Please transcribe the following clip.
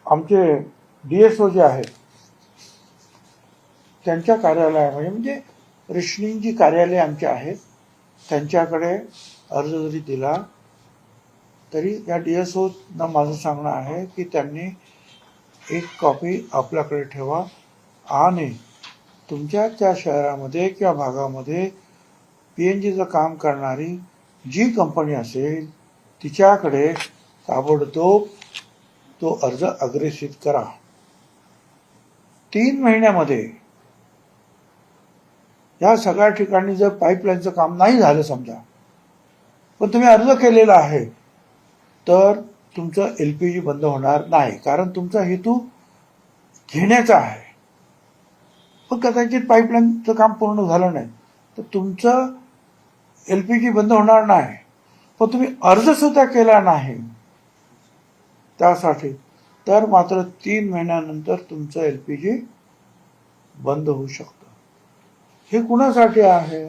आमचे DSO जे आहेत त्यांच्या कार्यालयामध्ये, म्हणजे रेशनिंग जी कार्यालय आमचे आहेत त्यांच्याकडे अर्ज जरी दिला तरी या DSOना माझं सांगणं आहे की त्यांनी एक कॉपी आपल्याकडे ठेवा आणि तुमच्या त्या शहरामध्ये किंवा भागामध्ये PNGचं काम करणारी जी कंपनी असेल तिच्याकडे ताबडतोब तो अर्ज अग्रेषित करा. 3 महिन्यामध्ये या सगळ्या ठिकाणी जर पाईपलाईनचं काम नाही झालं समजा, पण तुम्ही अर्ज केलेला आहे, तर तुमचं LPG बंद होणार नाही. कारण तुमचा हेतू घेण्याचा आहे. पण कदाचित पाईपलाईनचं काम पूर्ण झालं नाही तर तुमचं LPG बंद होणार नाही. पण तुम्ही अर्ज सुद्धा केला नाही त्यासाठी, तर मात्र 3 महिन्यानंतर तुमचं LPG बंद होऊ शकतं. हे कुणासाठी आहे?